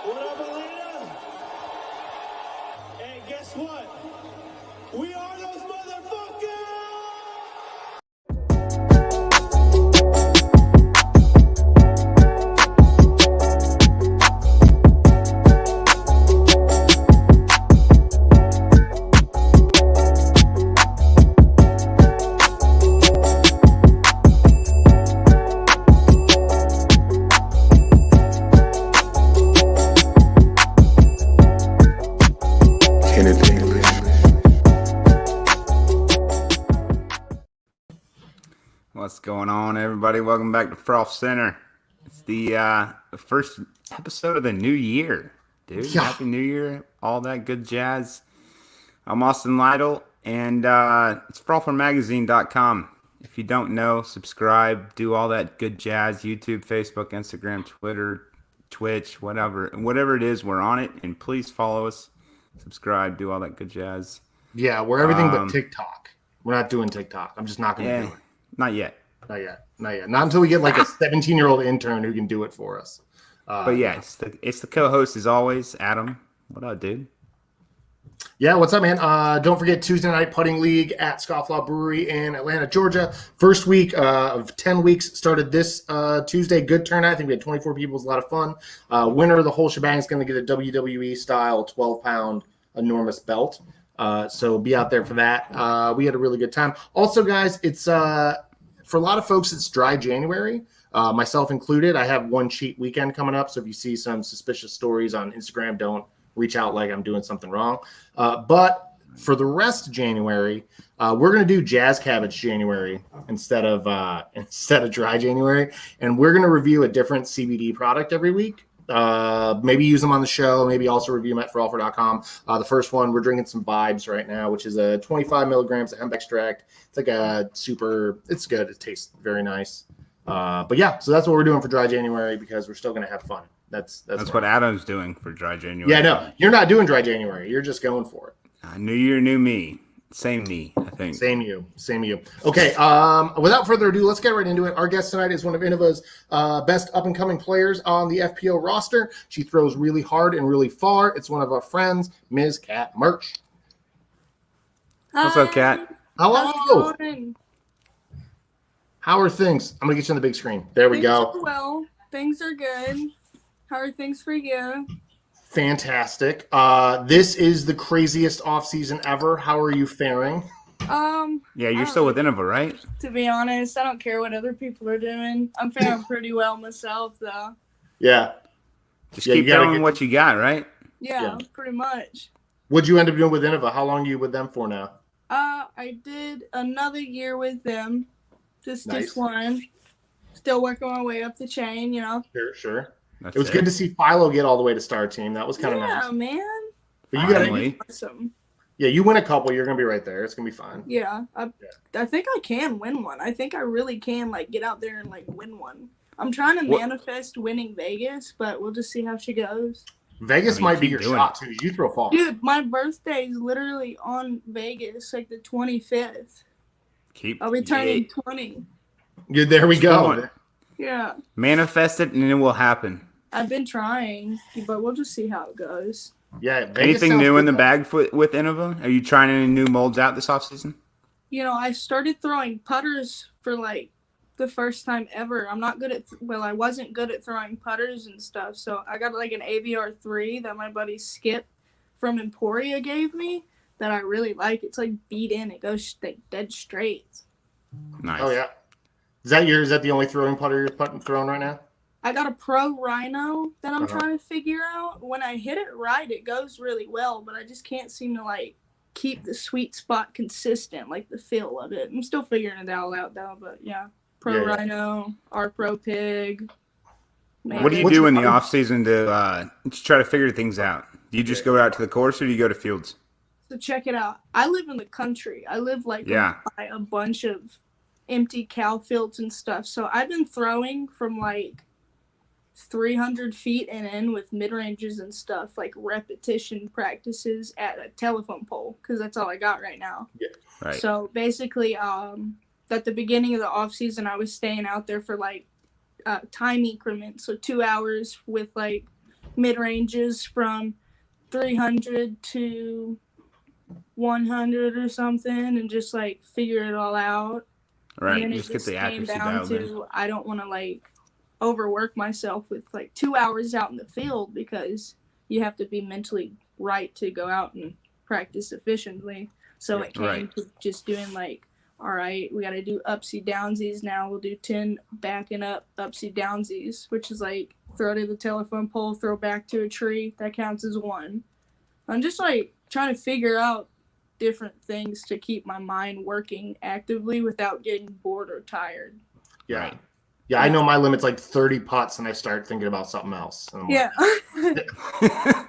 What up, Alina? And guess what? We are those motherfuckers! What's going on, everybody? Welcome back to Frolfcenter. It's the first episode of the new year, dude. Yeah. Happy New Year, all that good jazz. I'm Austin Lytle, and it's frolfermagazine.com. If you don't know, subscribe, do all that good jazz. YouTube, Facebook, Instagram, Twitter, Twitch, whatever it is, we're on it. And please follow us, subscribe, do all that good jazz. Yeah, we're everything but TikTok. We're not doing TikTok. I'm just not going to do it. Not yet. Not until we get like a 17-year-old intern who can do it for us. But yeah, it's the co-host as always, Adam. What up, dude? Yeah, what's up, man? Don't forget Tuesday Night Putting League at Scofflaw Brewery in Atlanta, Georgia. First week of 10 weeks started this Tuesday. Good turnout. I think we had 24 people. It was a lot of fun. Winner of the whole shebang is going to get a WWE-style 12-pound enormous belt. So be out there for that. We had a really good time. Also, guys, it's for a lot of folks, it's dry January, myself included. I have one cheat weekend coming up. So if you see some suspicious stories on Instagram, don't reach out like I'm doing something wrong. But for the rest of January, we're going to do Jazz Cabbage January instead of dry January. And we're going to review a different CBD product every week. Maybe use them on the show, maybe also review them at frolfer.com. The first one, we're drinking some Vibes right now, which is a 25 milligrams of hemp extract. It's like it's good. It tastes very nice. But yeah, so that's what we're doing for dry January because we're still going to have fun. That's what Adam's doing for dry January. Yeah, no, you're not doing dry January. You're just going for it. New year, new me. Same me, I think. Same you. Okay, without further ado, let's get right into it. Our guest tonight is one of Innova's best up-and-coming players on the FPO roster. She throws really hard and really far. It's one of our friends, Ms. Kat Mertsch. Hi. What's up, Kat? Hello. How are things? I'm going to get you on the big screen. There we go. Well, things are good. How are things for you? Fantastic. This is the craziest off-season ever. How are you faring? Yeah, you're still with Innova, right? To be honest, I don't care what other people are doing. I'm faring pretty well myself, though. Yeah. Just keep doing what you got, right? Yeah, pretty much. What'd you end up doing with Innova? How long are you with them for now? I did another year with them. Nice. Just one. Still working my way up the chain, you know. Sure. It was good to see Philo get all the way to star team. That was kind of nice. Yeah, man. But you Finally. Awesome. Yeah, you win a couple, you're gonna be right there. It's gonna be fine. Yeah, I think I can win one. I think I really can get out there and win one. I'm trying to manifest winning Vegas, but we'll just see how she goes. Vegas might be your shot too. You throw far. Dude, my birthday is literally on Vegas, the 25th. I'll be turning 20. Yeah, there we go. Yeah. Manifest it and it will happen. I've been trying, but we'll just see how it goes. Yeah. Vegas anything new in the bag with Innova? Are you trying any new molds out this offseason? You know, I started throwing putters for the first time ever. I'm not good at I wasn't good at throwing putters and stuff. So I got an AVR 3 that my buddy Skip from Emporia gave me that I really like. It's beat in. It goes dead straight. Nice. Oh yeah. Is that the only throwing putter you're throwing right now? I got a Pro Rhino that I'm trying to figure out. When I hit it right, it goes really well, but I just can't seem to keep the sweet spot consistent, the feel of it. I'm still figuring it all out though, but yeah. Rhino, our Pro Pig. Man. What do you do in the off season to try to figure things out? Do you just go out to the course or do you go to fields? So check it out. I live in the country. I live by a bunch of empty cow fields and stuff. So I've been throwing from 300 feet and in with mid-ranges and stuff, repetition practices at a telephone pole, because that's all I got right now. Yeah. Right. So basically, at the beginning of the off season, I was staying out there for time increments, so 2 hours with mid ranges from 300 to 100 or something, and just like figure it all out. Right. And then Just it get the came accuracy down dialed in. to I don't want to like overwork myself with like 2 hours out in the field, because you have to be mentally right to go out and practice efficiently. So it came to just doing like, all right, we got to do upsy downsies now. We'll do 10 backing up upsy downsies, which is like throw to the telephone pole, throw back to a tree. That counts as 1. I'm just like trying to figure out different things to keep my mind working actively without getting bored or tired. Yeah. Right. Yeah, I know my limit's like 30 putts, and I start thinking about something else. And I'm Yeah. like,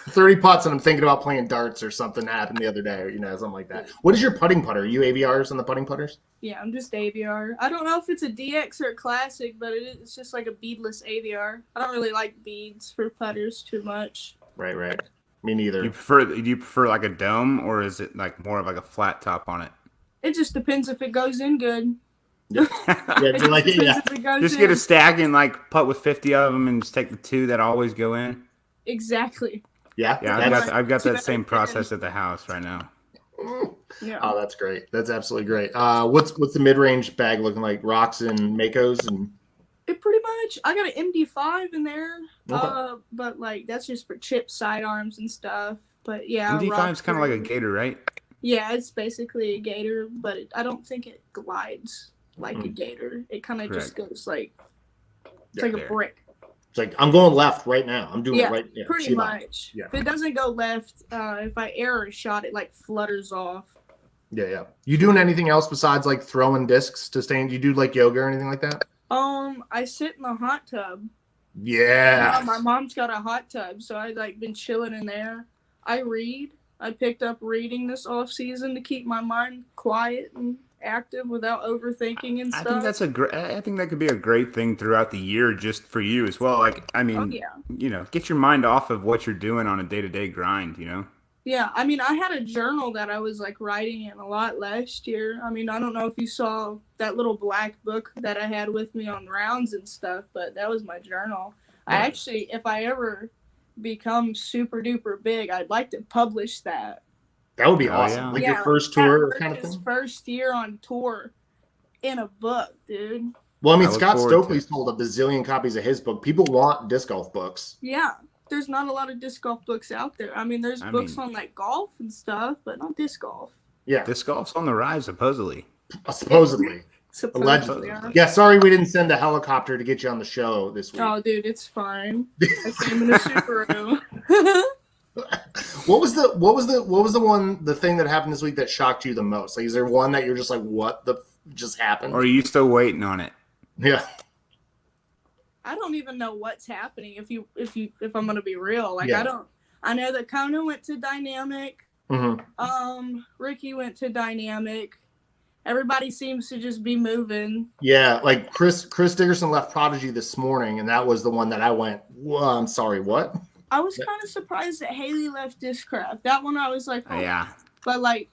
30 putts, and I'm thinking about playing darts or something happened the other day, or something like that. What is your putting putter? Are you AVRs on the putting putters? Yeah, I'm just AVR. I don't know if it's a DX or a classic, but it's just like a beadless AVR. I don't really like beads for putters too much. Right. Me neither. Do you prefer like a dome, or is it like more of like a flat top on it? It just depends if it goes in good. Yeah, It just like, depends yeah. if it goes Just in. get a stack and like putt with 50 of them, and just take the 2 that always go in. Exactly. Yeah, I've got that That's same good. process at the house right now. Yeah. Oh, that's great. That's absolutely great. What's the mid-range bag looking like? Rocks and Makos and It pretty much. I got an MD5 in there. Okay. But like that's just for chip sidearms and stuff. But yeah, MD5 is kind of like a rock- gator, right? Yeah, it's basically a gator, but I don't think it glides like a gator. It kind of just goes like it's like there. a brick. it's like I'm going left right now. I'm doing it right. Yeah, pretty see that? much. Yeah. If it doesn't go left, if I error a shot, it like flutters off. Yeah. You doing anything else besides like throwing discs to stay in? Do you do like yoga or anything like that? I sit in the hot tub. Yeah. My mom's got a hot tub, so I like been chilling in there. I read. I picked up reading this off season to keep my mind quiet and active without overthinking and I stuff. think I think that could be a great thing throughout the year, just for you as well. Like, I mean, get your mind off of what you're doing on a day-to-day grind. Yeah, I mean, I had a journal that I was like writing in a lot last year. I mean, I don't know if you saw that little black book that I had with me on rounds and stuff, but that was my journal. I actually, if I ever become super duper big, I'd like to publish that. That would be awesome. Yeah. Like your first tour kind of His thing. first year on tour in a book, dude. Well, I mean, I look Scott forward to Stokely it. sold a bazillion copies of his book. People want disc golf books. Yeah. There's not a lot of disc golf books out there. I mean, there's books on like golf and stuff, but not disc golf. Yeah, Disc golf's on the rise, supposedly. supposedly. Supposedly. Allegedly. Yeah, sorry we didn't send a helicopter to get you on the show this week. Oh, dude, it's fine. I came in a Subaru. What was the thing that happened this week that shocked you the most? Like, is there one that you're just like, what the just happened? Or are you still waiting on it? Yeah. I don't even know what's happening if I'm gonna be real. Like Yeah. I know that Conan went to Dynamic. Mm-hmm. Ricky went to Dynamic. Everybody seems to just be moving. Yeah, like Chris Dickerson left Prodigy this morning, and that was the one that I went, well, I'm sorry, what? I was kind of surprised that Haley left Discraft. That one I was like, oh. Yeah. But like,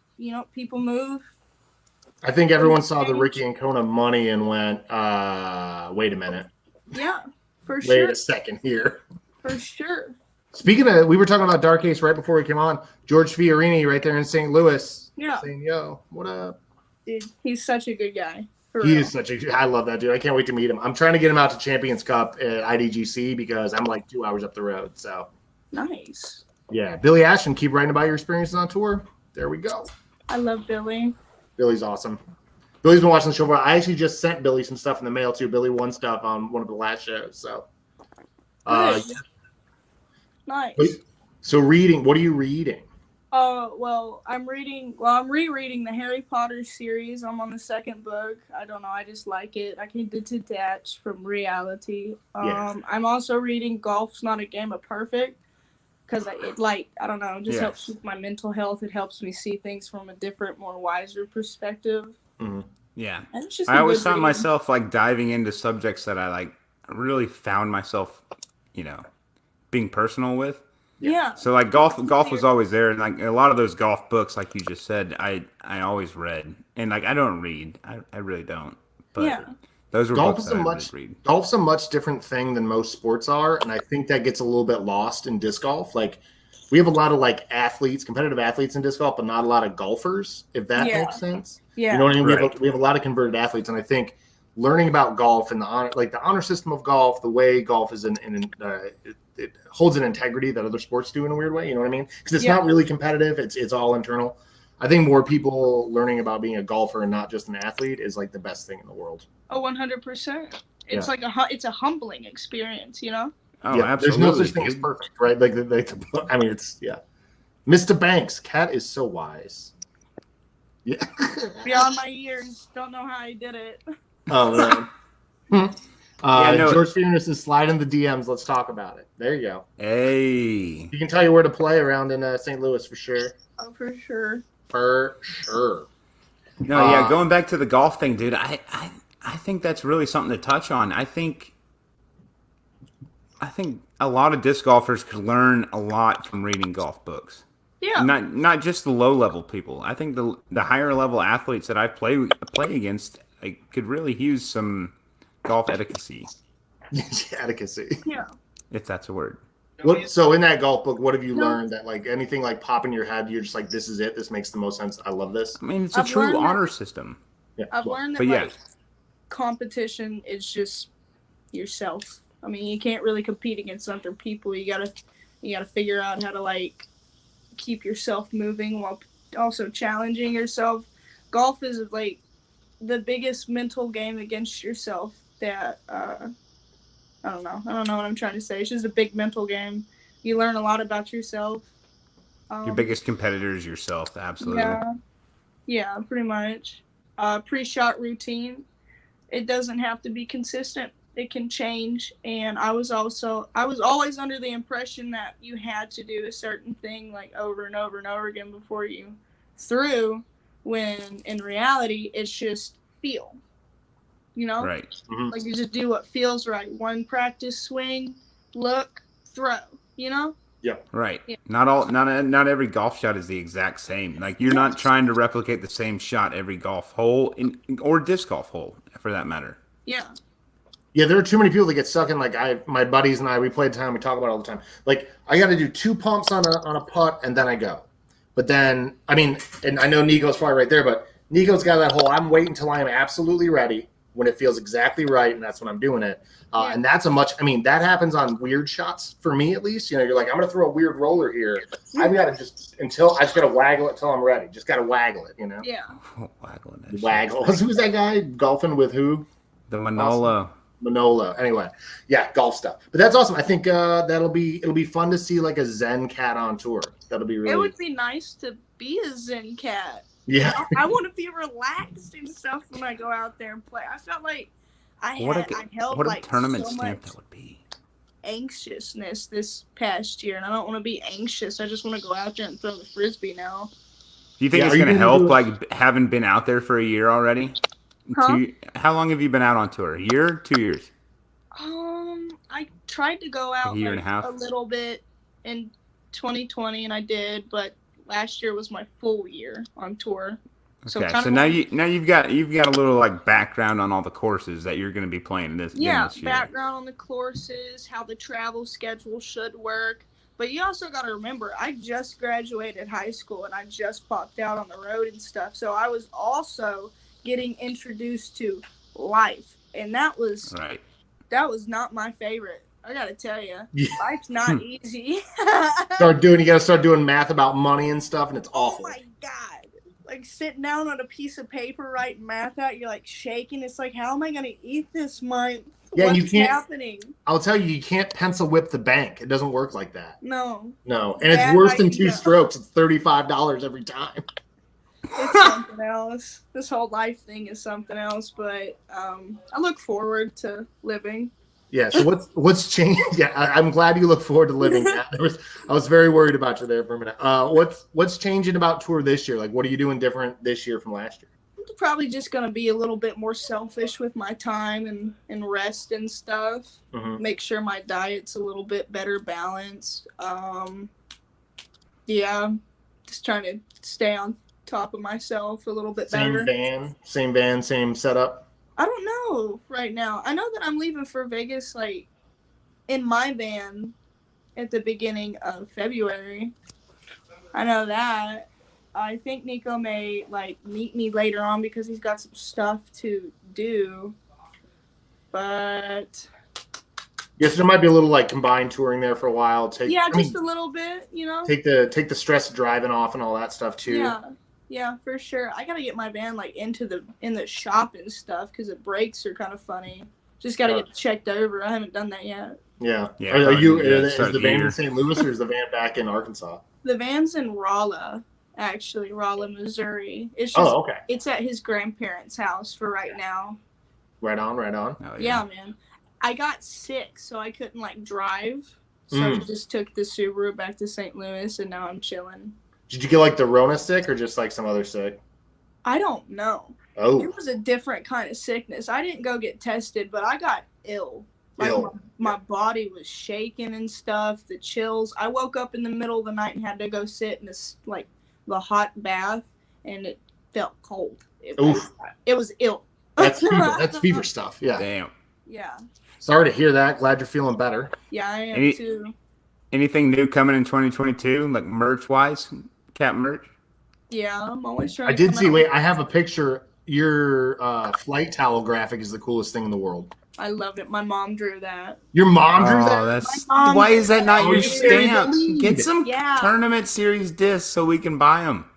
people move. I think everyone saw the Ricky and Kona money and went, wait a minute. Yeah, for Wait sure. a second here. For sure. Speaking of, we were talking about Dark Ace right before we came on. George Fiorini right there in St. Louis. Yeah. Saying, yo, what up? Dude, he's such a good guy. He is I love that dude. I can't wait to meet him. I'm trying to get him out to Champions Cup at IDGC because I'm like 2 hours up the road. So Nice. yeah, Billy Ashton, keep writing about your experiences on tour. There we go. I love Billy. Billy's awesome. Billy's been watching the show for a while. I actually just sent Billy some stuff in the mail too. Billy won stuff on one of the last shows. So Good. Nice. So reading, what are you reading? Well, I'm rereading the Harry Potter series. I'm on the second book. I don't know. I just like it. I can detach from reality. Yeah. I'm also reading Golf's Not a Game of Perfect because I don't know, it just helps with my mental health. It helps me see things from a different, more wiser perspective. Mm-hmm. Yeah. And it's just I always found reading. myself like diving into subjects that I like really found myself, being personal with. Yeah. So like golf was always there, and like a lot of those golf books, like you just said, I always read, and like I don't read, I really don't. But Yeah. Those were books that I did read. Golf's a much different thing than most sports are, and I think that gets a little bit lost in disc golf. Like, we have a lot of like athletes, competitive athletes in disc golf, but not a lot of golfers, if that makes sense. Yeah. You know what I mean? Right. We have a lot of converted athletes, and I think learning about golf and the honor system of golf, the way golf is it holds an integrity that other sports do in a weird way. You know what I mean? Because it's not really competitive. It's all internal. I think more people learning about being a golfer and not just an athlete is like the best thing in the world. Oh, 100%. It's like it's a humbling experience, you know? Oh, absolutely. There's no such thing as perfect, right? Like I mean, it's Mr. Banks, Cat is so wise. Yeah. Beyond my years. Don't know how I did it. Oh man. George Furness is sliding the DMs. Let's talk about it. There you go. Hey. He can tell you where to play around in St. Louis for sure. Oh, for sure. For sure. No, going back to the golf thing, dude, I think that's really something to touch on. I think a lot of disc golfers could learn a lot from reading golf books. Yeah. Not just the low level people. I think the higher level athletes that I play against, I could really use some golf etiquette. Etiquette. Yeah. If that's a word. So in that golf book, what have you learned that like anything like pop in your head? You're just like, this is it. This makes the most sense. I love this. I mean, it's a true honor system. Yeah. I've learned that competition is just yourself. I mean, you can't really compete against other people. You gotta figure out how to like keep yourself moving while also challenging yourself. Golf is like the biggest mental game against yourself that I don't know what I'm trying to say. It's just a big mental game. You learn a lot about yourself. Your biggest competitor is yourself, absolutely. Yeah, pretty much. Pre-shot routine. It doesn't have to be consistent. It can change. And I was always under the impression that you had to do a certain thing like over and over and over again before you threw, when in reality it's just feel. You know? Right. Mm-hmm. Like you just do what feels right. One practice swing, look, throw. You know? Yeah. Right. Yeah. Not every golf shot is the exact same. Like you're not trying to replicate the same shot every golf hole or disc golf hole for that matter. Yeah. Yeah, there are too many people that get stuck in my buddies and I, we play the time, we talk about it all the time. Like I got to do 2 pumps on a putt and then I go. But then, I mean, and I know Nico's probably right there, but Nico's got that whole, I'm waiting until I am absolutely ready when it feels exactly right, and that's when I'm doing it. And that's that happens on weird shots for me at least. You know, you're like, I'm going to throw a weird roller here. I've got to I just got to waggle it till I'm ready. Just got to waggle it, you know? Yeah. Waggle. Who's that guy golfing with who? The Manolo. Manolo. Anyway, yeah, golf stuff. But that's awesome. I think it'll be fun to see like a Zen cat on tour. That'll be really. It would be nice to be a Zen cat. Yeah. I want to be relaxed and stuff when I go out there and play. I felt like I held a tournament so stamp much that would be. Anxiousness this past year, and I don't want to be anxious. I just want to go out there and throw the frisbee now. Do you think it's going to help, like, having been out there for a year already? Huh? How long have you been out on tour? A year? 2 years? I tried to go out a year and a half? a little bit in 2020, and I did, but last year was my full year on tour. Okay, so now you've got a little like background on all the courses that you're going to be playing this year. Background on the courses, how the travel schedule should work. But you also got to remember, I just graduated high school and I just popped out on the road and stuff. So I was also getting introduced to life, and that was not my favorite. I gotta tell you, life's not easy. You gotta start doing math about money and stuff, and it's awful. Oh my god! Like sitting down on a piece of paper writing math out, you're like shaking. It's like, how am I gonna eat this month? Yeah, What's happening? I'll tell you can't pencil whip the bank. It doesn't work like that. No, and it's worse than 2 strokes. It's $35 every time. It's something else. This whole life thing is something else, but I look forward to living. Yeah. So what's changed? Yeah, I'm glad you look forward to living. I was very worried about you there for a minute. What's changing about tour this year? Like, what are you doing different this year from last year? I'm probably just gonna be a little bit more selfish with my time and rest and stuff. Mm-hmm. Make sure my diet's a little bit better balanced. Yeah, just trying to stay on top of myself a little bit better. Same van, same setup. I don't know right now. I know that I'm leaving for Vegas, like, in my van at the beginning of February. I know that. I think Nico may, like, meet me later on because he's got some stuff to do. But... Yes, there might be a little, like, combined touring there for a while. a little bit, you know? Take the stress of driving off and all that stuff, too. Yeah, for sure. I gotta get my van, like, in the shop and stuff because the brakes are kind of funny. Just gotta get it checked over. I haven't done that yet. Yeah. Is Is the van in St. Louis or is the van back in Arkansas? The van's in Rolla, actually, Rolla, Missouri. It's just, okay. It's at his grandparents' house for right now. Right on. Oh, Yeah, man. I got sick, so I couldn't, like, drive. So I just took the Subaru back to St. Louis, and now I'm chilling. Did you get, like, the Rona sick or just, like, some other sick? I don't know. Oh. It was a different kind of sickness. I didn't go get tested, but I got ill. Like, my body was shaking and stuff, the chills. I woke up in the middle of the night and had to go sit in this, like, the hot bath, and it felt cold. It was ill. That's fever. That's fever stuff. Yeah. Damn. Yeah. Sorry to hear that. Glad you're feeling better. Yeah, I am too. Anything new coming in 2022, like merch-wise? Cat merch? Yeah, I'm always trying I did see, wait, I have a picture. Your flight towel graphic is the coolest thing in the world. I love it. My mom drew that. Your mom drew that? Why is that not your stamp? Get some Yeah. tournament series discs so we can buy them.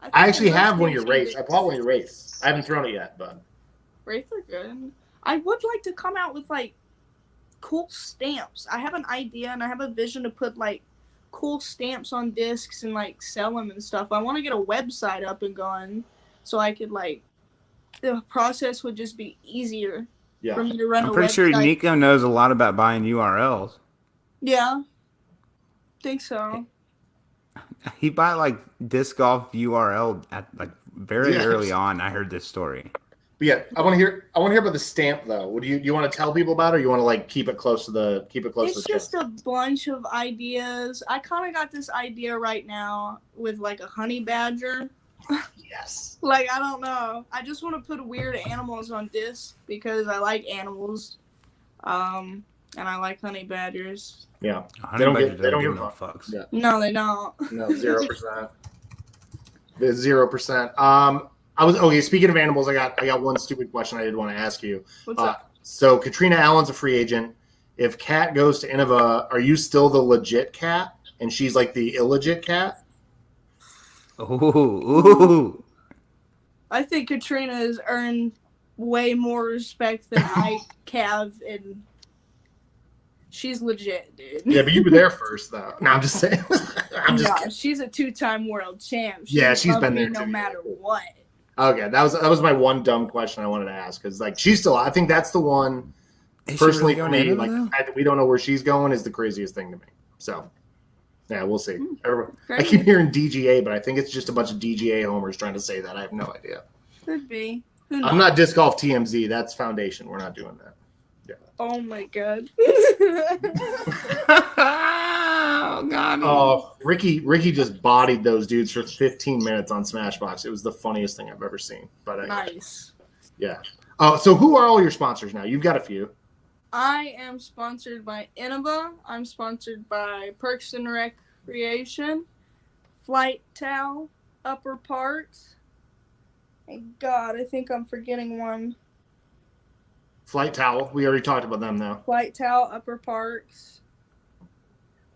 I actually have one of your wraiths. I bought one of your wraiths. I haven't thrown it yet, but Wraiths are good. I would like to come out with, like, cool stamps. I have an idea and I have a vision to put, like, cool stamps on discs and, like, sell them and stuff. I want to get a website up and going so I could, like, the process would just be easier for me to run a website. I'm pretty sure Nico knows a lot about buying URLs. Yeah. Think so. He bought, like, disc golf URL at, like, very early on. I heard this story. But yeah, I want to hear about the stamp though. What do you want to tell people about, or you want to, like, keep it close to the It's just a bunch of ideas. I kind of got this idea right now with, like, a honey badger. Yes. Like, I don't know. I just want to put weird animals on discs because I like animals. And I like honey badgers. Yeah. They don't give no fucks. Yeah. No, they don't. No, 0%. 0%. Speaking of animals, I got one stupid question I did want to ask you. What's up? So Katrina Allen's a free agent. If Kat goes to Innova, are you still the legit Kat and she's like the illegit Kat? Ooh. I think Katrina has earned way more respect than I have, and she's legit, dude. Yeah, but you were there first, though. No, I'm just saying. Kidding. She's a 2-time world champ. She's been there no too. matter what. Okay, that was my one dumb question I wanted to ask, because, like, she's still. I think that's the one. Personally, for me, like, the fact that we don't know where she's going is the craziest thing to me. So, yeah, we'll see. I keep hearing DGA, but I think it's just a bunch of DGA homers trying to say that. I have no idea. Could be. I'm not Disc Golf TMZ. That's Foundation. We're not doing that. Yeah. Oh my god. Oh god. Oh, Ricky just bodied those dudes for 15 minutes on Smashbox. It was the funniest thing I've ever seen. But nice. Yeah. So who are all your sponsors now? You've got a few. I am sponsored by Innova. I'm sponsored by Perks and Recreation, Flight Towel, Upper Parks. And God, I think I'm forgetting one. Flight Towel. We already talked about them, though. Flight Towel, Upper Parks.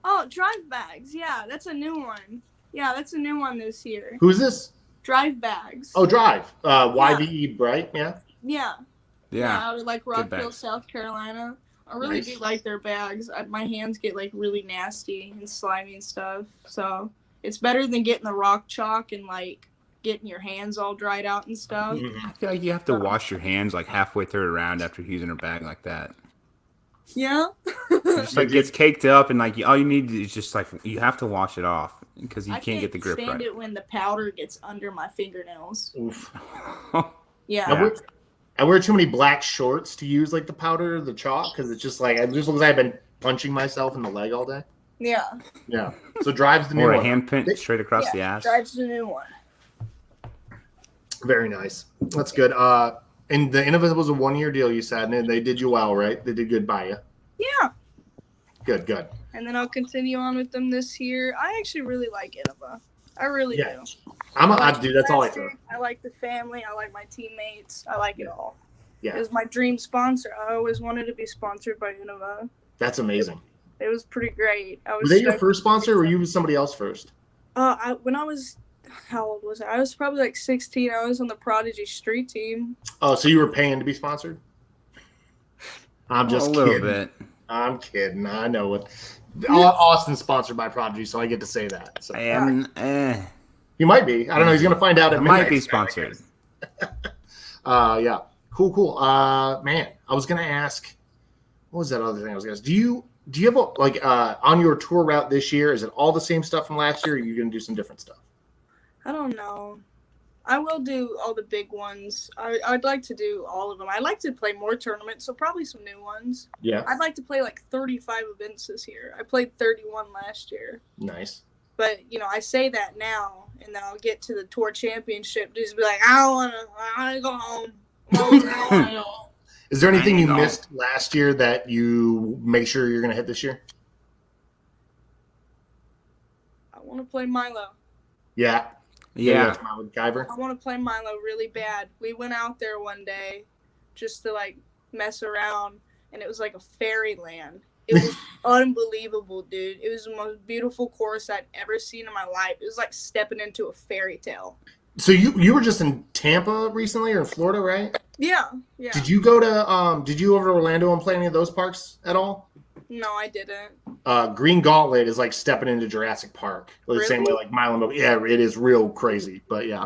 Oh, Drive Bags. Yeah, that's a new one. Yeah, that's a new one this year. Who's this? Drive Bags. Oh, Drive. YVE, right? Yeah. Yeah. Yeah. Out of, like, Rockville, South Carolina. I really do like their bags. My hands get, like, really nasty and slimy and stuff. So it's better than getting the rock chalk and, like, getting your hands all dried out and stuff. I feel like you have to wash your hands, like, halfway through a round after using a bag like that. Yeah. It just, like, gets caked up, and, like, all you need is just, like, you have to wash it off because you can't get the grip right. I can't stand it when the powder gets under my fingernails. Oof. Yeah. I wear too many black shorts to use, like, the powder or the chalk, because it's just like, it just looks like I've been punching myself in the leg all day. Yeah. Yeah. So Drive's the new one. Or a hand print straight across the ass. Drive's the new one. Very nice. That's good. And the Innova was a 1-year deal, you said, and they did you well, right? They did good by you. Yeah. Good. And then I'll continue on with them this year. I actually really like Innova. I really do. Dude, that's all I throw. I like the family. I like my teammates. I like it all. Yeah. It was my dream sponsor. I always wanted to be sponsored by Innova. That's amazing. It was pretty great. Were they your first sponsor, or were you with somebody else first? When I was, how old was I? I was probably like 16. I was on the Prodigy Street team. Oh, so you were paying to be sponsored? I'm just kidding. A little bit. I'm kidding. I know what. Austin's sponsored by Prodigy, so I get to say that. So. He might be. I don't know. He's going to find out. It might be sponsored. Yeah. Cool. Man, I was going to ask. What was that other thing I was going to ask? Do you have on your tour route this year? Is it all the same stuff from last year? Or are you going to do some different stuff? I don't know. I will do all the big ones. I'd like to do all of them. I'd like to play more tournaments, so probably some new ones. Yeah. I'd like to play like 35 events this year. I played 31 last year. Nice. But, I say that now, and then I'll get to the tour championship, just be like, I want to go home. Is there anything you missed last year that you make sure you're going to hit this year? I want to play Milo. Yeah. Yeah. I want to play Milo really bad. We went out there one day just to mess around, and it was like a fairyland. It was unbelievable, dude. It was the most beautiful course I'd ever seen in my life. It was like stepping into a fairy tale. So you were just in Tampa recently, or in Florida, right? Yeah. Did you go to did you over to Orlando and play any of those parks at all? No, I didn't. Green Gauntlet is like stepping into Jurassic Park. The Really? same way like Milo. Yeah, it is real crazy. But yeah.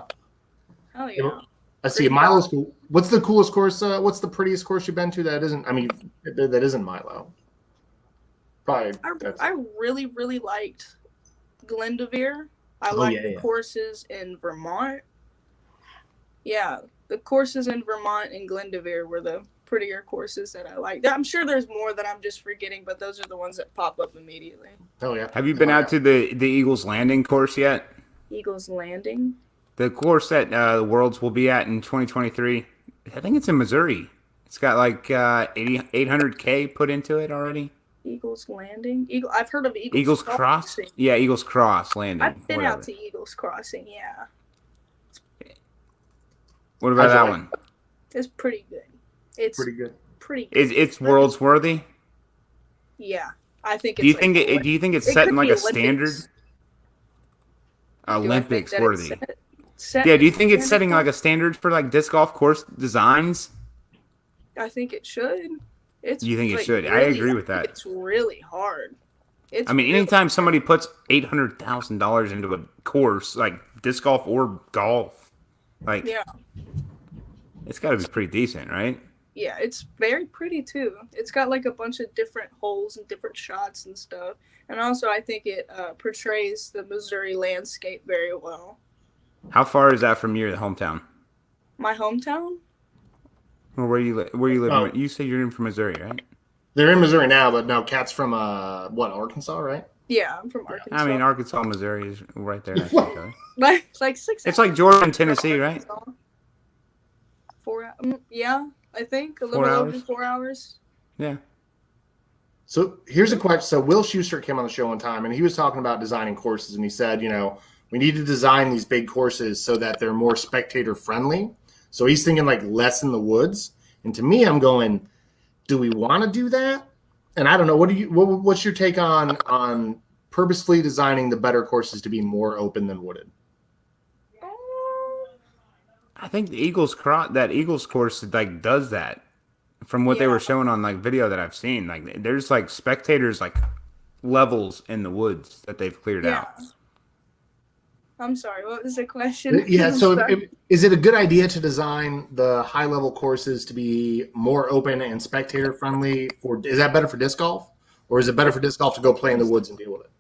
Oh yeah. I see. Milo's cool. What's the coolest course? What's the prettiest course you've been to that isn't? I mean, that isn't Milo. Probably. I really, really liked Glendevere. I liked the courses in Vermont. Yeah, the courses in Vermont and Glendevere were the prettier courses that I liked. I'm sure there's more that I'm just forgetting, but those are the ones that pop up immediately. Oh yeah. Have you been out to the Eagles Landing course yet? Eagles Landing? The course that the Worlds will be at in 2023. I think it's in Missouri. It's got like 800K put into it already. Eagles Landing? I've heard of Eagles Cross? Yeah, Eagles Cross Landing. I've been out to Eagles Crossing, yeah. What about that one? It's pretty good. It's pretty good. It's Worlds worthy? Yeah. I think it's do you think it's set in like a standard? Olympics worthy. Yeah, do you think it's setting like a standard for like disc golf course designs? I think it should. You think it should? Really, I agree with that. It's really hard. Anytime somebody puts $800,000 into a course, like disc golf or golf, it's got to be pretty decent, right? Yeah, it's very pretty too. It's got like a bunch of different holes and different shots and stuff. And also, I think it portrays the Missouri landscape very well. How far is that from your hometown? My hometown? Or where you live? Oh. You say you're in from Missouri, right? They're in Missouri now, but no, Kat's from Arkansas, right? Yeah, I'm from Arkansas. I mean, Arkansas, Missouri is right there. like 6 hours. It's like Georgia and Tennessee, right? 4 hours. Yeah, I think a little over 4 hours. Yeah. So here's a question. So Will Schuster came on the show one time, and he was talking about designing courses, and he said, we need to design these big courses so that they're more spectator friendly. So he's thinking like less in the woods. And to me, I'm going, do we want to do that? And I don't know. What's your take on purposefully designing the better courses to be more open than wooded? I think the Eagles course like does that. From what they were showing on like video that I've seen, like there's like spectators like levels in the woods that they've cleared out. I'm sorry, what was the question? Yeah, so is it a good idea to design the high-level courses to be more open and spectator-friendly? Is that better for disc golf? Or is it better for disc golf to go play in the woods and deal with it?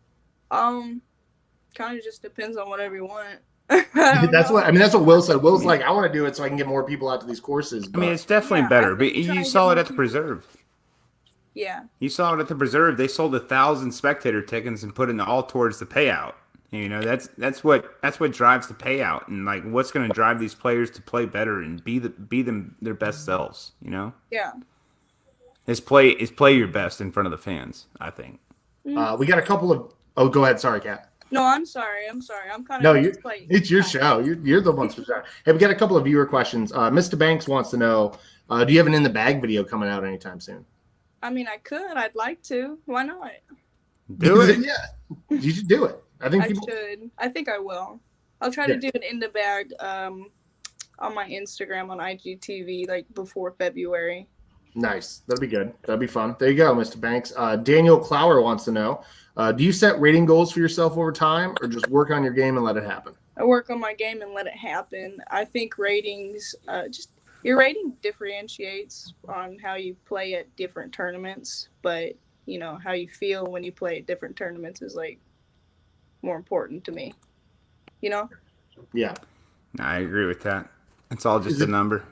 Kind of just depends on whatever you want. That's what Will said. Will's like, I want to do it so I can get more people out to these courses. But... it's definitely better. But you saw it at the Preserve. Yeah. You saw it at the Preserve. They sold 1,000 spectator tickets and put it all towards the payout. You know, that's what drives the payout, and like what's going to drive these players to play better and be them their best selves. You know. Yeah. Mm-hmm. Is play your best in front of the fans. I think. We got a couple of. Oh, go ahead. Sorry, Kat. No, I'm sorry. I'm kind of. No, it's your show. You're the ones for sure. Hey, we got a couple of viewer questions. Mr. Banks wants to know, do you have an In the Bag video coming out anytime soon? I mean, I could. I'd like to. Why not? Do it. Yeah, you should do it. I think should. I think I will. I'll try to do an In the Bag on my Instagram on IGTV like before February. Nice. That'll be good. That'll be fun. There you go, Mr. Banks. Daniel Clower wants to know, do you set rating goals for yourself over time or just work on your game and let it happen? I work on my game and let it happen. I think ratings, your rating differentiates on how you play at different tournaments, but, you know, how you feel when you play at different tournaments is, like, more important to me. You know? Yeah. I agree with that. It's all just a number.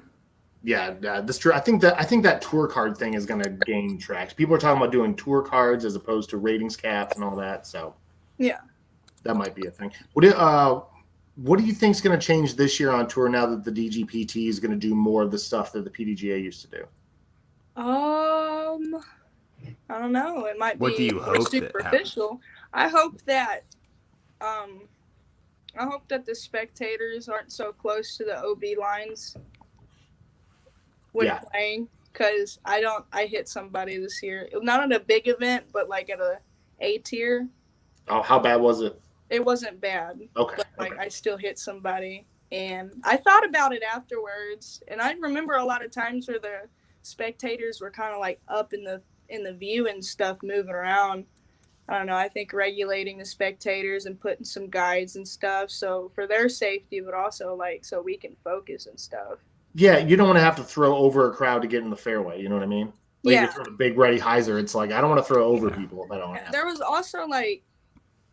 Yeah, that's true. I think that tour card thing is going to gain traction. People are talking about doing tour cards as opposed to ratings caps and all that. So yeah, that might be a thing. What do you think is going to change this year on tour now that the DGPT is going to do more of the stuff that the PDGA used to do? I don't know. It might what be do you more hope superficial. I hope that the spectators aren't so close to the OB lines when playing, because I hit somebody this year, not at a big event, but like at A tier. Oh, how bad was it? It wasn't bad. Okay. But like I still hit somebody, and I thought about it afterwards, and I remember a lot of times where the spectators were kind of like up in the view and stuff, moving around. I don't know. I think regulating the spectators and putting some guides and stuff, so for their safety, but also like so we can focus and stuff. Yeah, you don't want to have to throw over a crowd to get in the fairway. You know what I mean? Like Yeah. you throw a big ready hyzer. It's like I don't want to throw over people if I don't have to. There was also like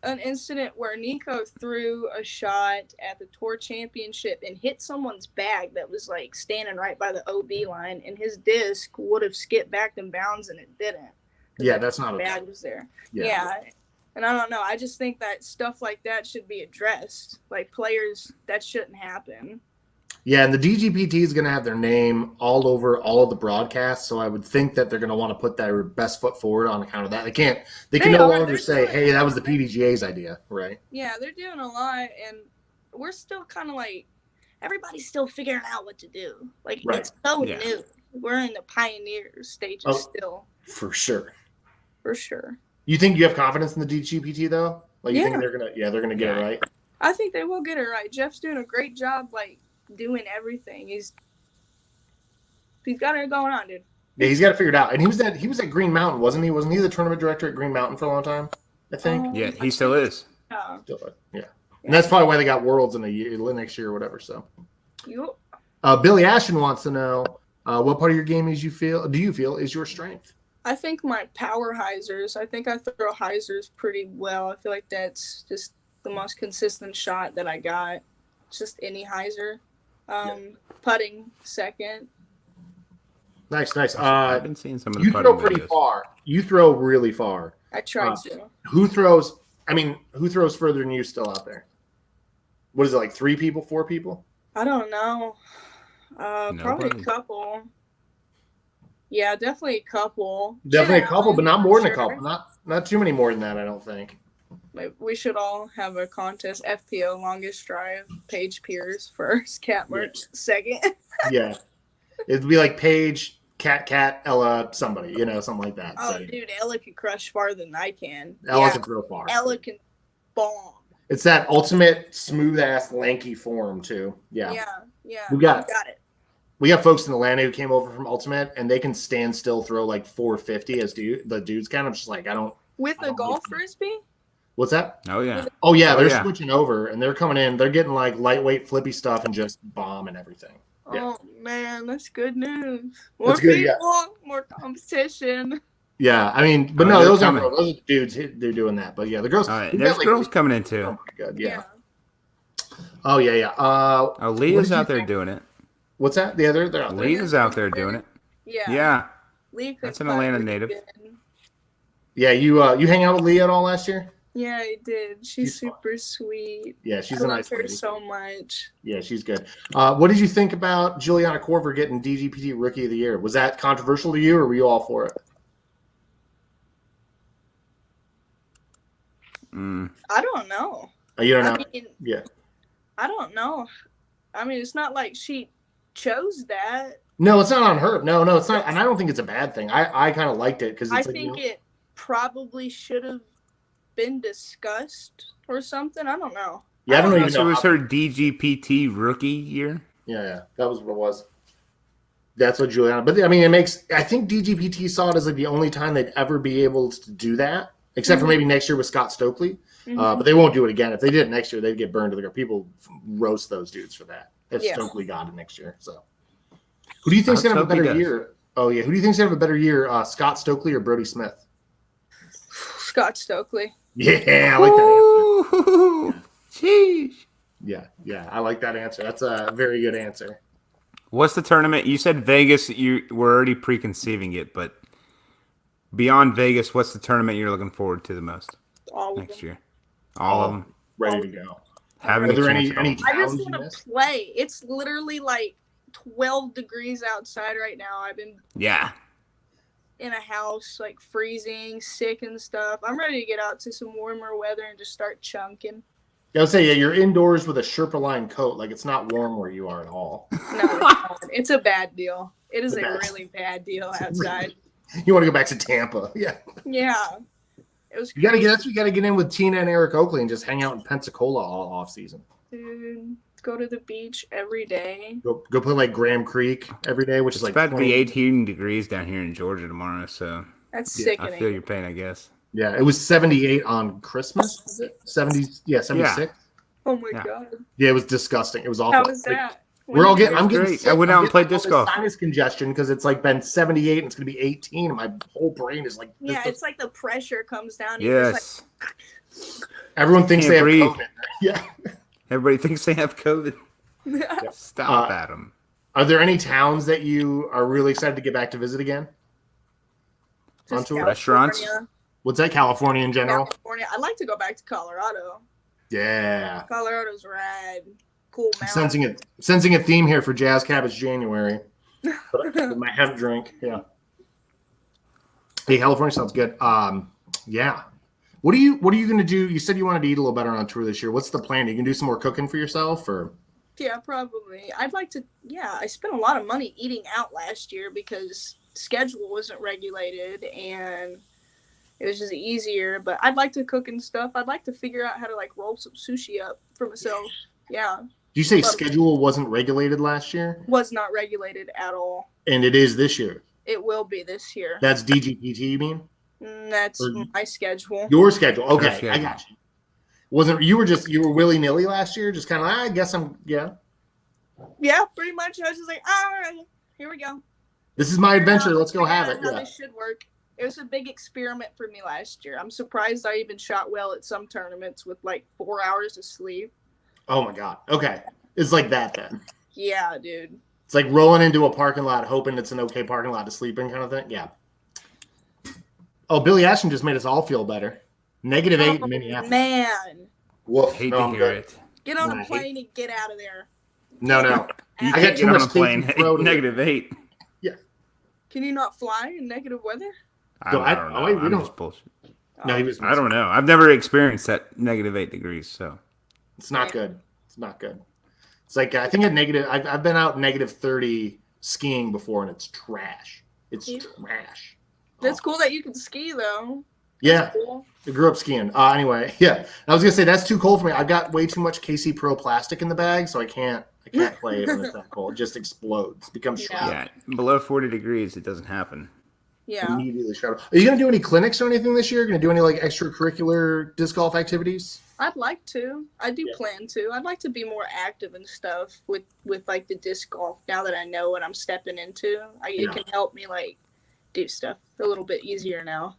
an incident where Nico threw a shot at the tour championship and hit someone's bag that was like standing right by the OB line, and his disc would have skipped back in bounds and it didn't. Yeah, that's not the okay. bag was there. Yeah. Yeah. And I don't know. I just think that stuff like that should be addressed. Like players, that shouldn't happen. Yeah, and the DGPT is going to have their name all over all of the broadcasts, so I would think that they're going to want to put their best foot forward on account of that. They can no longer say, hey, that was the PDGA's idea, right? Yeah, they're doing a lot, and we're still kind of like, everybody's still figuring out what to do. Like, It's so new. We're in the pioneer stages still. For sure. For sure. You think you have confidence in the DGPT, though? Like, you think they're going to get it right? I think they will get it right. Jeff's doing a great job, like, doing everything. He's got it going on, dude. Yeah, he's got it figured out. And he was at Green Mountain, wasn't he? Wasn't he the tournament director at Green Mountain for a long time? I think. Yeah, he still is. Yeah. And that's probably why they got Worlds in next year or whatever. So. Yep. Billy Ashton wants to know what part of your game do you feel is your strength? I think my power hyzers. I think I throw hyzers pretty well. I feel like that's just the most consistent shot that I got. Just any hyzer. Putting second. Nice. I've been seeing some of the you throw pretty far. You throw really far. I tried to. Who throws further than you still out there? What is it, like 3 people, 4 people? I don't know. Probably a couple. Yeah, definitely a couple. Definitely a couple, but not more than a couple. Not too many more than that, I don't think. We should all have a contest. FPO longest drive, Paige Pierce first, Cat Mertsch second. Yeah, it'd be like Paige, Cat, Ella, somebody, something like that. Oh, so, dude, Ella can crush farther than I can. Ella can throw far. Ella can bomb. It's that ultimate smooth ass lanky form too. Yeah. We got it. We got folks in Atlanta who came over from Ultimate, and they can stand still, throw like 450 as the dudes can. I'm just like, with a golf frisbee. What's that? Oh yeah. Oh yeah, they're switching over and they're coming in. They're getting like lightweight flippy stuff and just bomb and everything. Yeah. Oh man, that's good news. More people, more competition. Yeah, I mean, but no, those are the dudes. They're doing that, but yeah, the girls. There's girls coming in too. Oh my god, yeah. Oh yeah. Leah's out there doing it. What's that? They're out there. Leah's out there doing it. Yeah. Leah, that's an Atlanta native. Yeah, you hang out with Leah at all last year? Yeah, he did. She's She's fun. super sweet. Yeah, she's I a love nice her lady. so much. Yeah, she's good. What did you think about Juliana Korver getting DGPT Rookie of the Year? Was that controversial to you, or were you all for it? I don't know. Oh, you don't know? I mean, Yeah. I don't know. I mean, it's not like she chose that. No, it's not on her. No, it's not. And I don't think it's a bad thing. I kind of liked it because I it's like, think it probably should have been discussed or something. I don't know. Yeah, I don't even So know. it was her DGPT rookie year. Yeah, that was what it was. That's what Juliana. But I mean, it makes. I think DGPT saw it as like the only time they'd ever be able to do that, except for maybe next year with Scott Stokely. But they won't do it again. If they did it next year, they'd get burned to the ground. People roast those dudes for that. If Stokely got it next year, so who do you think's gonna have a better year? Oh yeah, who do you think's gonna have a better year? Scott Stokely or Brody Smith? Scott Stokely. Yeah, I like that answer. Sheesh. Yeah, I like that answer. That's a very good answer. What's the tournament? You said Vegas. You were already preconceiving it, but beyond Vegas, what's the tournament you're looking forward to the most All of next them. year? All of them. Ready to go. Having Are there a any chance at all. I towns just you want missed? to play. It's literally like 12 degrees outside right now. I've been Yeah. in a house, like freezing, sick and stuff. I'm ready to get out to some warmer weather and just start chunking. I would say, yeah, you're indoors with a Sherpa line coat. Like, it's not warm where you are at all. No, it's not. It's a bad deal. It is It's a bad. really bad deal outside. You want to go back to Tampa. Yeah. Yeah. It was You got to crazy, get that's what you got to get in with Tina and Eric Oakley and just hang out in Pensacola all off season. dude. Go to the beach every day. Go play like Graham Creek every day, which is It's like about to 20 be 18 degrees down here in Georgia tomorrow, so That's Yeah, sickening. I feel your pain, I guess. Yeah, it was 78 on Christmas. Was it 70? Yeah, 76. Oh my Yeah. god. Yeah, it was disgusting. It was awful. How was Like, that? we're all When getting. I'm getting. great. Sick. I went out I'm and played getting all disc this golf. Sinus congestion because it's like been 78 and it's going to be 18, and my whole brain is like. Yeah, this- it's like the pressure comes down. And you're just Yes. everyone thinks Can't they have breathe. COVID. Yeah. Everybody thinks they have COVID. like, Stop at them. Are there any towns that you are really excited to get back to visit again? On just tour? Restaurants? California. What's that? California in general? California. I'd like to go back to Colorado. Yeah. Colorado's rad. Cool I'm mountain. sensing a theme here for Jazz Cabbage January. With my hemp drink. Yeah. Hey, California sounds good. Yeah. What are you going to do? You said you wanted to eat a little better on tour this year. What's the plan? You can do some more cooking for yourself, or? Yeah, probably. I'd like to. Yeah, I spent a lot of money eating out last year because schedule wasn't regulated and it was just easier. But I'd like to cook and stuff. I'd like to figure out how to like roll some sushi up for myself. Yeah, Did you say schedule wasn't regulated last year? was not regulated at all. And it is this year. It will be this year. That's DGPT, you mean? That's Or- my schedule. Your schedule. Okay, Your schedule. I got you. Wasn't you were willy nilly last year? Just kind of, I guess yeah. Yeah, pretty much. I was just like, all right, here we go. This is my adventure. Let's go have it. How Yeah. this should work. It was a big experiment for me last year. I'm surprised I even shot well at some tournaments with like 4 hours of sleep. Oh my god. Okay, it's like that then. Yeah, dude. It's like rolling into a parking lot, hoping it's an okay parking lot to sleep in, kind of thing. Yeah. Oh, Billy Ashton just made us all feel better. -8 in Minneapolis. Man, Woof. Hate No, to I'm hear good. it. get on I a plane and get out of there. No. You I got can't too get much on a plane. Casey Pro to- -8. Can you not fly in negative weather? I No, don't I- know. oh, wait, we I'm don't- just bullshit. No, he was. I don't know. I've never experienced that -8 degrees, so. It's not good. It's not good. It's like I think at negative. I've been out -30 skiing before, and it's trash. It's Yeah. trash. That's Oh. cool that you can ski though. Yeah, Cool. I grew up skiing. Anyway, yeah. I was gonna say that's too cold for me. I've got way too much KC Pro plastic in the bag, so I can't play it when it's that cold. It just explodes. Becomes Yeah. shrouded. Yeah, below 40 degrees, it doesn't happen. Yeah. Immediately shrouded. Are you gonna do any clinics or anything this year? Gonna do any like extracurricular disc golf activities? I'd like to. I do Yeah. plan to. I'd like to be more active and stuff with like the disc golf. Now that I know what I'm stepping into, Yeah. it can help me like do stuff a little bit easier now.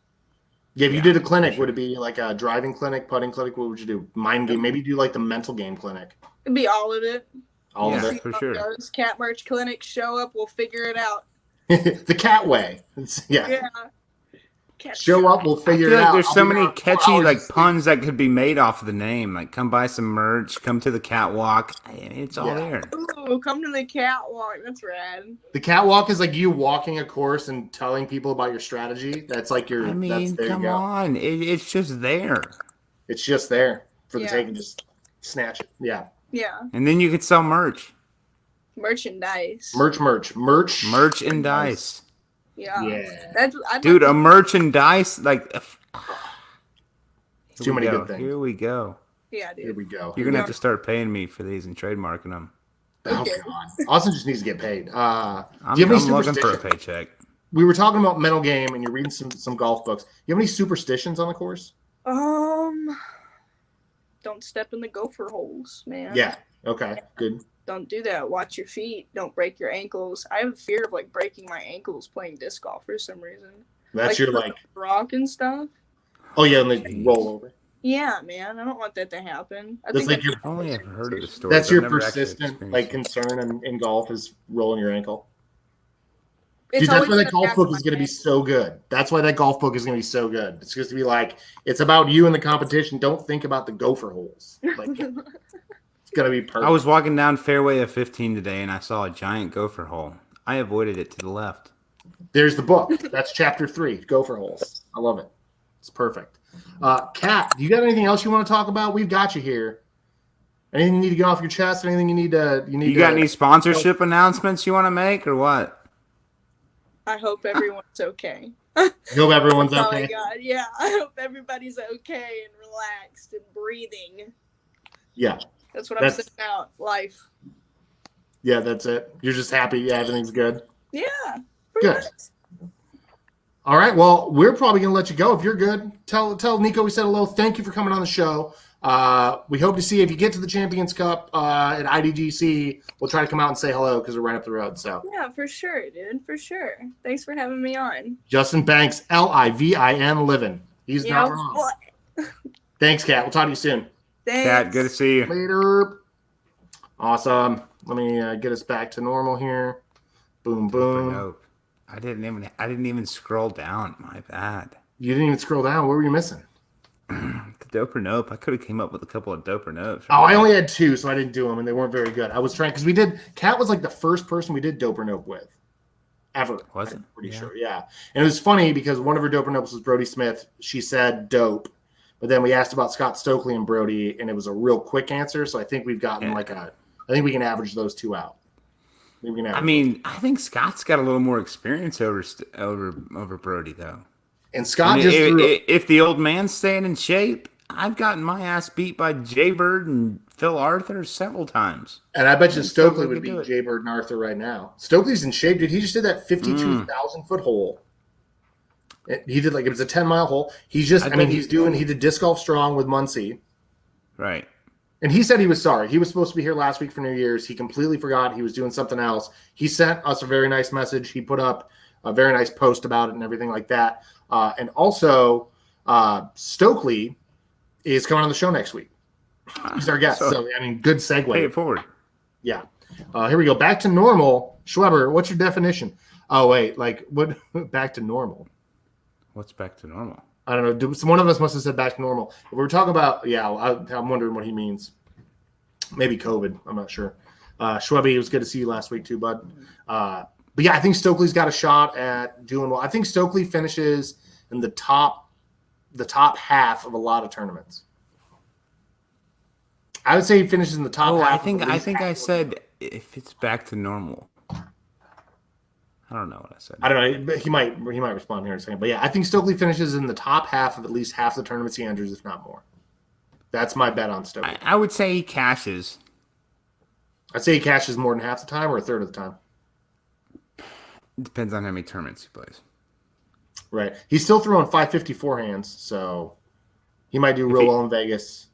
Yeah, if you Yeah, did a clinic, for sure. would it be like a driving clinic, putting clinic? What would you do? Mind game? Maybe do like the mental game clinic. It'd be all of it. All of Yeah. it. for sure. Those cat merch clinics show up. We'll figure it out. The cat way. Yeah. Yeah. Show up, we'll I figure feel it like out. there's I'll so be many there in 4 catchy hours like of sleep. puns that could be made off of the name. Like, come buy some merch, come to the catwalk. I mean, it's all there. Ooh, come to the catwalk. That's rad. The catwalk is like you walking a course and telling people about your strategy. That's like your. I mean, there come you go. on, it's just there. It's just there for the Yeah. taking. Just snatch it. Yeah. Yeah. And then you could sell merch, Merchandise. merchandise. Yeah. Yeah. That's Dude, a merchandise like. Too many good things. Here we go. Yeah, dude. Here we go. You're gonna have to start paying me for these and trademarking them. Oh God. Austin just needs to get paid. I'm do you have any looking for a superstitions? paycheck. We were talking about mental game, and you're reading some golf books. You have any superstitions on the course? Don't step in the gopher holes, man. Yeah. Okay. Good. Don't do that. Watch your feet. Don't break your ankles. I have a fear of like breaking my ankles playing disc golf for some reason. That's your like. Rock and stuff. Oh yeah, and they roll over. Yeah, man. I don't want that to happen. That's like your. I've only ever heard of the story. That's but your I've never actually persistent experienced it. concern in golf is rolling your ankle. It's Dude, that's always why in that the golf back book of is my going to be head. so good. That's why that golf book is going to be so good. It's just to be like, it's about you in the competition. Don't think about the gopher holes. Like, it's going to be perfect. I was walking down fairway of 15 today, and I saw a giant gopher hole. I avoided it to the left. There's the book. That's chapter 3, gopher holes. I love it. It's perfect. Kat, do you got anything else you want to talk about? We've got you here. Anything you need to get off your chest? Anything you need to? You got any sponsorship announcements you want to make, or what? I hope everyone's okay. Hope everyone's Oh okay. my god, yeah. I hope everybody's okay and relaxed and breathing. Yeah. That's what I'm saying about life. Yeah, that's it. You're just happy. Yeah, everything's good. Yeah. Good. much. All right. Well, we're probably going to let you go. If you're good, tell Nico we said hello. Thank you for coming on the show. We hope to see you if you get to the Champions Cup at IDGC. We'll try to come out and say hello because we're right up the road. So Yeah, for sure, dude. For sure. Thanks for having me on. Justin Banks, Livin, Livin. He's Yeah, not wrong. what? Thanks, Kat. We'll talk to you soon. Thanks. Kat, good to see you. Later. Awesome. Let me get us back to normal here. Boom, boom. Nope. I didn't even scroll down. My bad. You didn't even scroll down. What were you missing? The dope or nope. I could have came up with a couple of dope or nopes. Oh, I only had 2, so I didn't do them, and they weren't very good. I was trying because Kat was like the first person we did dope or nope with, ever. Was it? I'm pretty Yeah. sure, yeah. And it was funny because one of her dope or nopes was Brody Smith. She said dope, but then we asked about Scott Stokely and Brody, and it was a real quick answer. So I think we've gotten I think we can average those 2 out. I mean, I think Scott's got a little more experience over Brody though. And Scott if the old man's staying in shape, I've gotten my ass beat by Jay Bird and Phil Arthur several times. And I bet you Stokely would do beat it. Jay Bird and Arthur right now. Stokely's in shape, dude. He just did that 52,000 foot hole. He did it was a 10-mile hole. He did disc golf strong with Muncie. Right. And he said he was sorry. He was supposed to be here last week for New Year's. He completely forgot. He was doing something else. He sent us a very nice message. He put up a very nice post about it and everything like that. And also, Stokely is coming on the show next week. He's our guest. So good segue. Pay it forward. Yeah. Here we go. Back to normal. Schweber, what's your definition? Oh, wait. Like, what? Back to normal. What's back to normal? I don't know. One of us must have said back to normal. If we're talking about, I'm wondering what he means. Maybe COVID. I'm not sure. Schwebby, it was good to see you last week too, bud. But yeah, I think Stokely's got a shot at doing well. I think Stokely finishes in the top half of a lot of tournaments. I would say he finishes in the top half. I think I said if it's back to normal. I don't know what I said. I don't know. But he might respond here in a second. But yeah, I think Stokely finishes in the top half of at least half the tournaments he enters, if not more. That's my bet on Stokely. I would say he cashes. I'd say he cashes more than half the time or a third of the time. It depends on how many tournaments he plays. Right. He's still throwing 554 hands, so he might do real well in Vegas.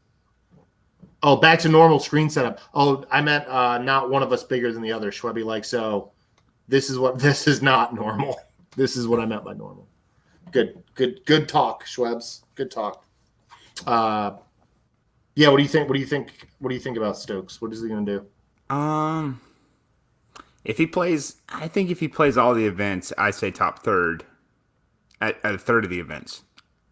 Oh, back to normal screen setup. Oh, I meant not one of us bigger than the other, Schwebby. Like, so this is not normal. This is what I meant by normal. Good talk, Schwebs. Good talk. Yeah, what do you think? What do you think about Stokes? What is he gonna do? If he plays all the events, I say top third. at a third of the events.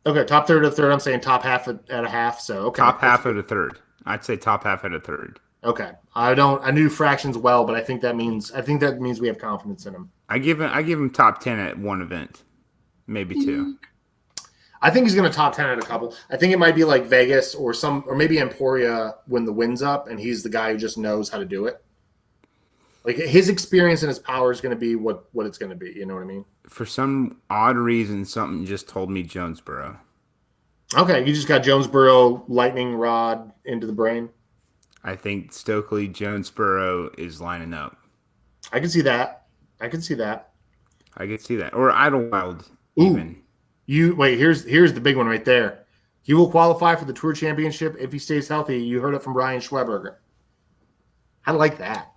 Okay, top third of a third. I'm saying top half at a half. So okay, Top half at a third. I'd say top half at a third. Okay, I knew fractions well, but I think that means we have confidence in him. I give him top 10 at one event, maybe two. I think he's going to top 10 at a couple. I think it might be like Vegas or maybe Emporia when the wind's up, and he's the guy who just knows how to do it. Like his experience and his power is going to be what it's going to be. You know what I mean? For some odd reason, something just told me Jonesboro. Okay, you just got Jonesboro lightning rod into the brain. I think Stokely Jonesboro is lining up. I can see that. I could see that. Or Idlewild even. Here's the big one right there. He will qualify for the Tour Championship if he stays healthy. You heard it from Brian Schweberger. I like that.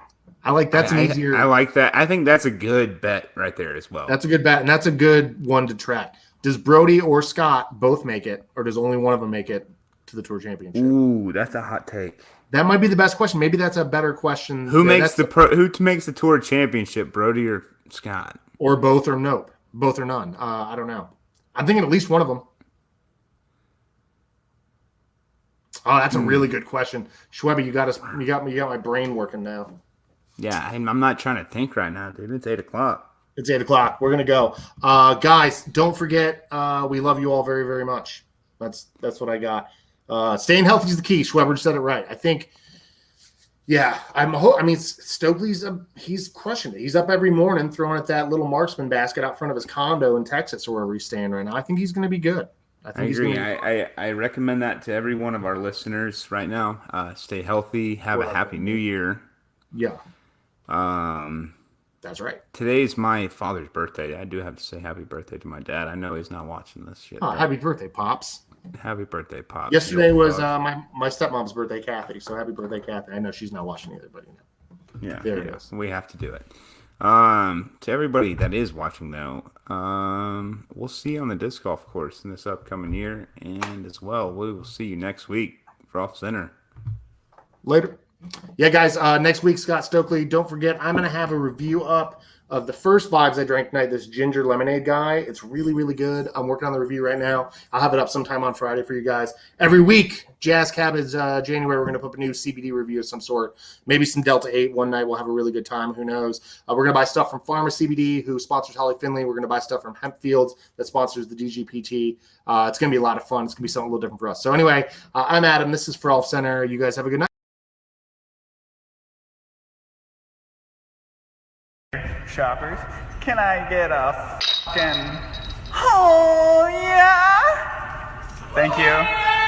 I like that's an easier. I like that. I think that's a good bet right there as well. That's a good bet, and that's a good one to track. Does Brody or Scott both make it, or does only one of them make it to the Tour Championship? Ooh, that's a hot take. That might be the best question. Maybe that's a better question. Who makes the Tour Championship, Brody or Scott? Or both or nope. Both or none. I don't know. I'm thinking at least one of them. Oh, that's a really good question. Schwebe, you got my brain working now. Yeah, I'm not trying to think right now, dude. It's 8 o'clock. It's 8 o'clock. We're gonna go. Guys, don't forget, we love you all very, very much. That's what I got. Staying healthy is the key. Schweber said it right. I think. Yeah, Stokely's he's crushing it. He's up every morning throwing at that little marksman basket out front of his condo in Texas or wherever he's staying right now. I think he's going to be good. I agree. I recommend that to every one of our listeners right now. Stay healthy. Have a happy new year. Yeah. That's right. Today's my father's birthday. I do have to say happy birthday to my dad. I know he's not watching this shit. Oh, happy birthday, Pops. Happy birthday, Pops. Yesterday was my stepmom's birthday, Kathy. So happy birthday, Kathy. I know she's not watching either, but Yeah, there it is. We have to do it. To everybody that is watching, though, we'll see you on the disc golf course in this upcoming year, and as well, we will see you next week for Offseason. Later. Yeah, guys, next week, Scott Stokely. Don't forget, I'm going to have a review up of the first vibes I drank tonight, this ginger lemonade guy. It's really, really good. I'm working on the review right now. I'll have it up sometime on Friday for you guys. Every week, Jazz Cabbage, January, we're going to put up a new CBD review of some sort. Maybe some Delta 8 one night. We'll have a really good time. Who knows? We're going to buy stuff from Pharma CBD, who sponsors Holly Finley. We're going to buy stuff from Hemp Fields that sponsors the DGPT. It's going to be a lot of fun. It's going to be something a little different for us. So anyway, I'm Adam. This is Frolfcenter. You guys have a good night. Shoppers, can I get a fucking oh yeah? Thank you.